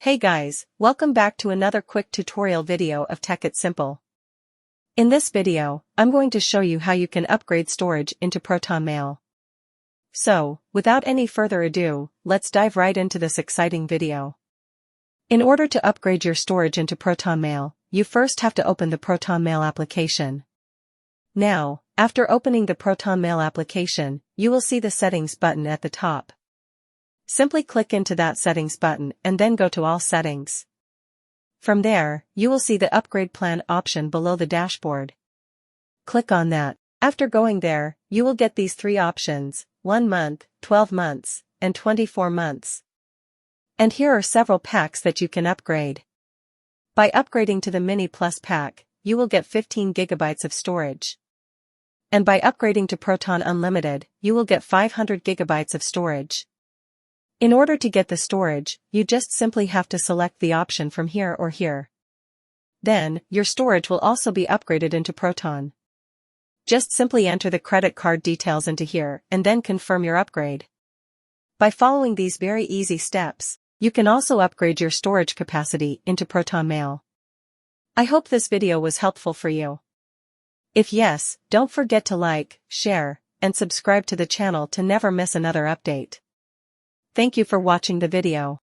Hey guys, welcome back to another quick tutorial video of Tech It Simple. In this video, I'm going to show you how you can upgrade storage into Proton Mail. So, without any further ado, let's dive right into this exciting video. In order to upgrade your storage into Proton Mail, you first have to open the Proton Mail application. Now, after opening the Proton Mail application, you will see the Settings button at the top. Simply click into that Settings button and then go to All Settings. From there, you will see the Upgrade Plan option below the dashboard. Click on that. After going there, you will get these three options: 1 month, 12 months, and 24 months. And here are several packs that you can upgrade. By upgrading to the Mini Plus pack, you will get 15 gigabytes of storage. And by upgrading to Proton Unlimited, you will get 500 gigabytes of storage. In order to get the storage, you just simply have to select the option from here or here. Then, your storage will also be upgraded into Proton. Just simply enter the credit card details into here and then confirm your upgrade. By following these very easy steps, you can also upgrade your storage capacity into Proton Mail. I hope this video was helpful for you. If yes, don't forget to like, share, and subscribe to the channel to never miss another update. Thank you for watching the video.